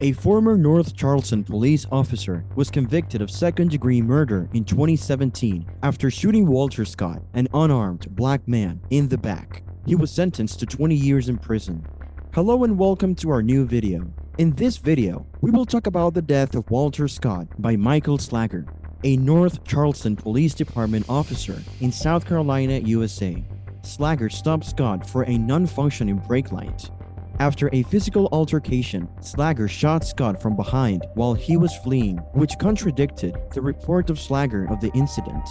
A former North Charleston police officer was convicted of second-degree murder in 2017 after shooting Walter Scott, an unarmed black man, in the back. He was sentenced to 20 years in prison. Hello and welcome to our new video. In this video, we will talk about the death of Walter Scott by Michael Slager, a North Charleston Police Department officer in South Carolina, USA. Slager stopped Scott for a non-functioning brake light. After a physical altercation, Slager shot Scott from behind while he was fleeing, which contradicted the report of Slager of the incident.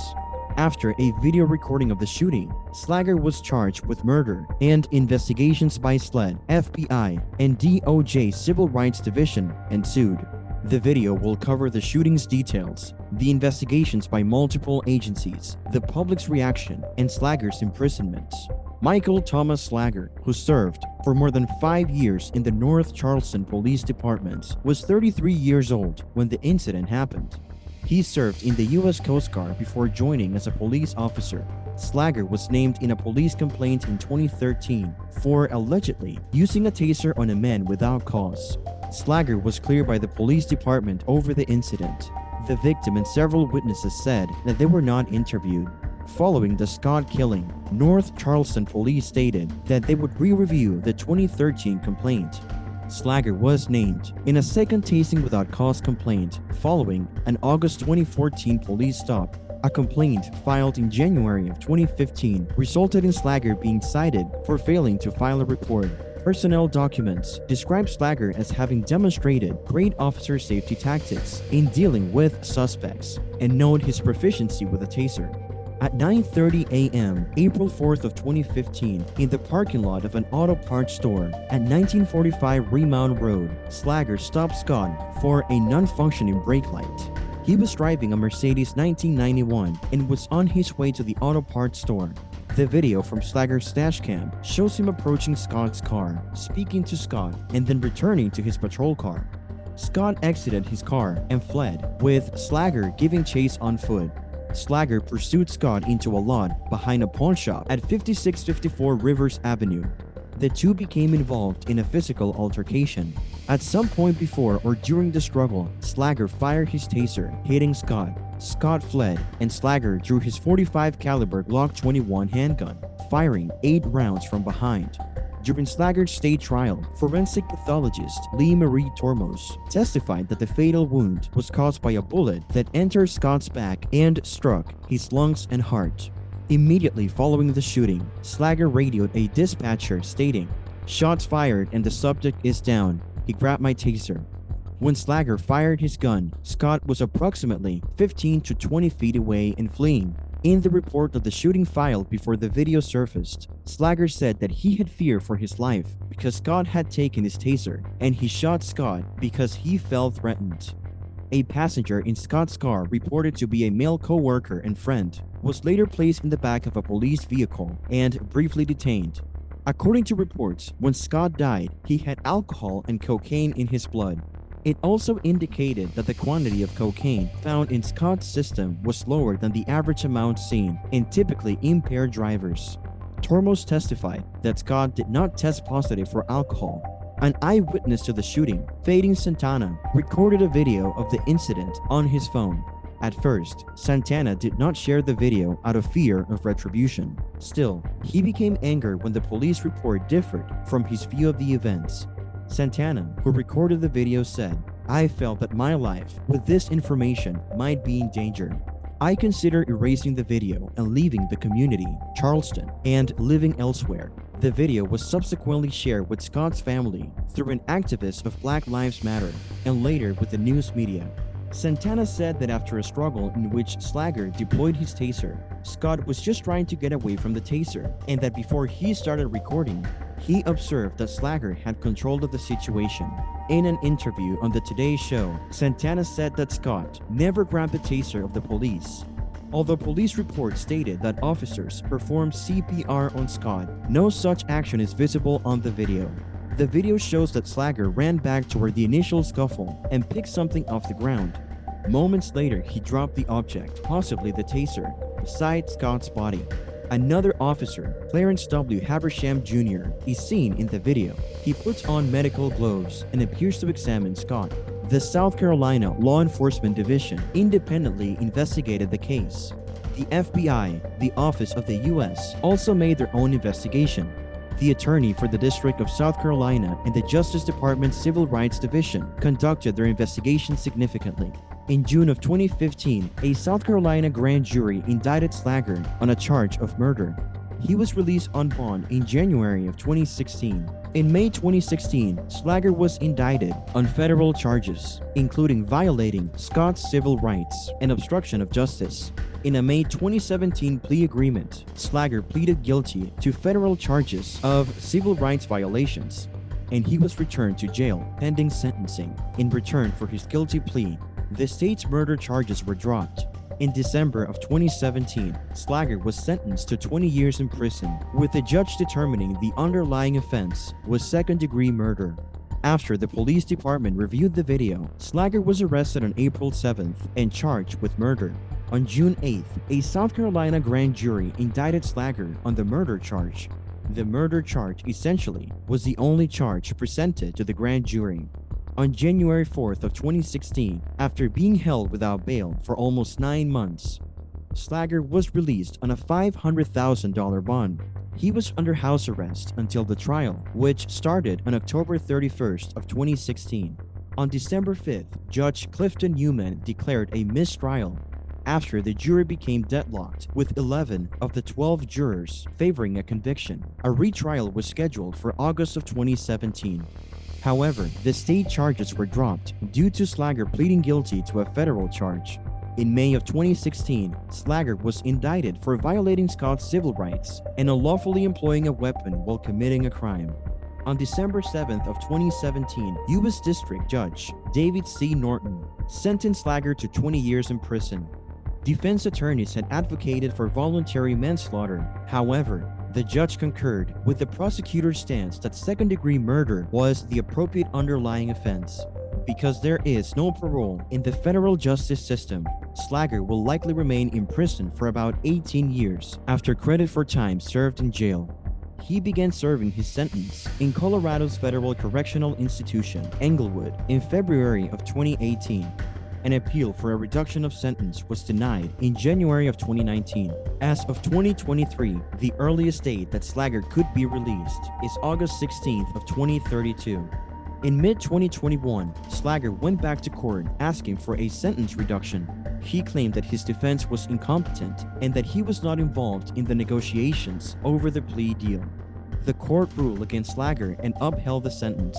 After a video recording of the shooting, Slager was charged with murder, and investigations by SLED, FBI, and DOJ Civil Rights Division ensued. The video will cover the shooting's details, the investigations by multiple agencies, the public's reaction, and Slager's imprisonment. Michael Thomas Slager, who served for more than 5 years in the North Charleston Police Department, was 33 years old when the incident happened. He served in the U.S. Coast Guard before joining as a police officer. Slager was named in a police complaint in 2013 for allegedly using a taser on a man without cause. Slager was cleared by the police department over the incident. The victim and several witnesses said that they were not interviewed. Following the Scott killing, North Charleston Police stated that they would re-review the 2013 complaint. Slager was named in a second tasing without cause complaint following an August 2014 police stop. A complaint filed in January of 2015 resulted in Slager being cited for failing to file a report. Personnel documents describe Slager as having demonstrated great officer safety tactics in dealing with suspects and note his proficiency with a taser. At 9:30 a.m., April 4th of 2015, in the parking lot of an auto parts store at 1945 Remount Road, Slager stopped Scott for a non-functioning brake light. He was driving a Mercedes 1991 and was on his way to the auto parts store. The video from Slager's dash cam shows him approaching Scott's car, speaking to Scott, and then returning to his patrol car. Scott exited his car and fled, with Slager giving chase on foot. Slager pursued Scott into a lot behind a pawn shop at 5654 Rivers Avenue. The two became involved in a physical altercation. At some point before or during the struggle, Slager fired his taser, hitting Scott. Scott fled, and Slager drew his .45 caliber Glock 21 handgun, firing 8 rounds from behind. During Slager's state trial, forensic pathologist Lee Marie Tormos testified that the fatal wound was caused by a bullet that entered Scott's back and struck his lungs and heart. Immediately following the shooting, Slager radioed a dispatcher stating, "Shots fired and the subject is down. He grabbed my taser." When Slager fired his gun, Scott was approximately 15 to 20 feet away and fleeing. In the report of the shooting filed before the video surfaced, Slager said that he had fear for his life because Scott had taken his taser, and he shot Scott because he felt threatened. A passenger in Scott's car, reported to be a male co-worker and friend, was later placed in the back of a police vehicle and briefly detained. According to reports, when Scott died, he had alcohol and cocaine in his blood. It also indicated that the quantity of cocaine found in Scott's system was lower than the average amount seen in typically impaired drivers. Tormos testified that Scott did not test positive for alcohol. An eyewitness to the shooting, Fading Santana, recorded a video of the incident on his phone. At first, Santana did not share the video out of fear of retribution. Still, he became angered when the police report differed from his view of the events. Santana, who recorded the video, said, "I felt that my life, with this information, might be in danger. I consider erasing the video and leaving the community, Charleston, and living elsewhere." The video was subsequently shared with Scott's family through an activist of Black Lives Matter and later with the news media. Santana said that after a struggle in which Slager deployed his taser, Scott was just trying to get away from the taser, and that before he started recording, he observed that Slager had control of the situation. In an interview on the Today Show, Santana said that Scott never grabbed the taser of the police. Although police reports stated that officers performed CPR on Scott, no such action is visible on the video. The video shows that Slager ran back toward the initial scuffle and picked something off the ground. Moments later, he dropped the object, possibly the taser, beside Scott's body. Another officer, Clarence W. Habersham Jr., is seen in the video. He puts on medical gloves and appears to examine Scott. The South Carolina Law Enforcement Division independently investigated the case. The FBI, the Office of the U.S., also made their own investigation. The attorney for the District of South Carolina and the Justice Department's Civil Rights Division conducted their investigation significantly. In June of 2015, a South Carolina grand jury indicted Slager on a charge of murder. He was released on bond in January of 2016. In May 2016, Slager was indicted on federal charges, including violating Scott's civil rights and obstruction of justice. In a May 2017 plea agreement, Slager pleaded guilty to federal charges of civil rights violations, and he was returned to jail pending sentencing. In return for his guilty plea, the state's murder charges were dropped. In December of 2017, Slager was sentenced to 20 years in prison, with the judge determining the underlying offense was second-degree murder. After the police department reviewed the video, Slager was arrested on April 7th and charged with murder. On June 8th, a South Carolina grand jury indicted Slager on the murder charge. The murder charge essentially was the only charge presented to the grand jury. On January 4th of 2016, after being held without bail for almost 9 months, Slager was released on a $500,000 bond. He was under house arrest until the trial, which started on October 31st of 2016. On December 5th, Judge Clifton Newman declared a mistrial after the jury became deadlocked, with 11 of the 12 jurors favoring a conviction. A retrial was scheduled for August of 2017. However, the state charges were dropped due to Slager pleading guilty to a federal charge. In May of 2016, Slager was indicted for violating Scott's civil rights and unlawfully employing a weapon while committing a crime. On December 7th of 2017, U.S. District Judge David C. Norton sentenced Slager to 20 years in prison. Defense attorneys had advocated for voluntary manslaughter. However, the judge concurred with the prosecutor's stance that second-degree murder was the appropriate underlying offense. Because there is no parole in the federal justice system, Slager will likely remain in prison for about 18 years after credit for time served in jail. He began serving his sentence in Colorado's Federal Correctional Institution, Englewood, in February of 2018. An appeal for a reduction of sentence was denied in January of 2019. As of 2023, the earliest date that Slager could be released is August 16th of 2032. In mid-2021, Slager went back to court asking for a sentence reduction. He claimed that his defense was incompetent and that he was not involved in the negotiations over the plea deal. The court ruled against Slager and upheld the sentence.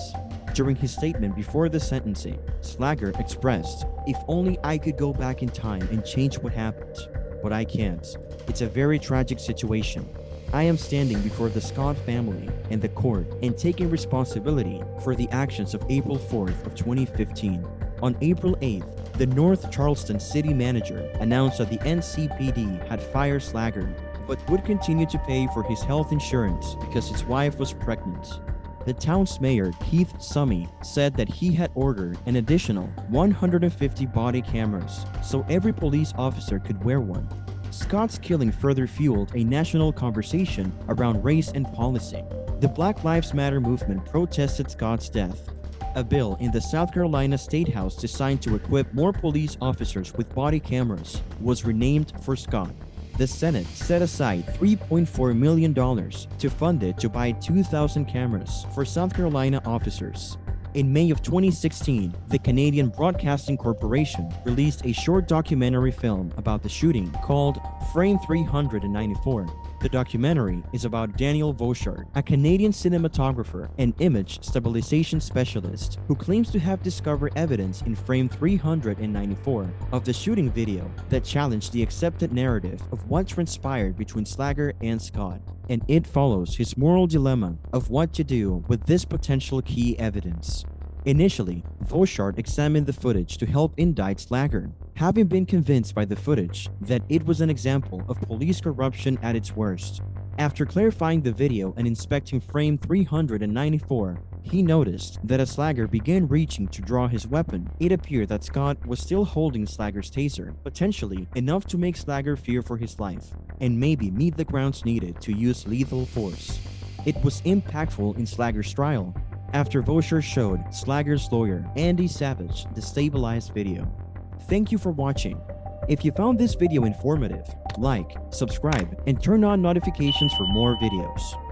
During his statement before the sentencing, Slager expressed, "If only I could go back in time and change what happened, but I can't. It's a very tragic situation. I am standing before the Scott family and the court and taking responsibility for the actions of April 4th of 2015. On April 8th, the North Charleston city manager announced that the NCPD had fired Slager, but would continue to pay for his health insurance because his wife was pregnant. The town's mayor, Keith Summey, said that he had ordered an additional 150 body cameras so every police officer could wear one. Scott's killing further fueled a national conversation around race and policy. The Black Lives Matter movement protested Scott's death. A bill in the South Carolina State House designed to equip more police officers with body cameras was renamed for Scott. The Senate set aside $3.4 million to fund it to buy 2,000 cameras for South Carolina officers. In May of 2016, the Canadian Broadcasting Corporation released a short documentary film about the shooting called Frame 394. The documentary is about Daniel Vauchard, a Canadian cinematographer and image stabilization specialist who claims to have discovered evidence in frame 394 of the shooting video that challenged the accepted narrative of what transpired between Slager and Scott. And it follows his moral dilemma of what to do with this potential key evidence. Initially, Vauchard examined the footage to help indict Slager, having been convinced by the footage that it was an example of police corruption at its worst. After clarifying the video and inspecting frame 394, He noticed that as Slager began reaching to draw his weapon, it appeared that Scott was still holding Slager's taser, potentially enough to make Slager fear for his life, and maybe meet the grounds needed to use lethal force. It was impactful in Slager's trial, after Vosher showed Slager's lawyer, Andy Savage, the stabilized video. Thank you for watching. If you found this video informative, like, subscribe, and turn on notifications for more videos.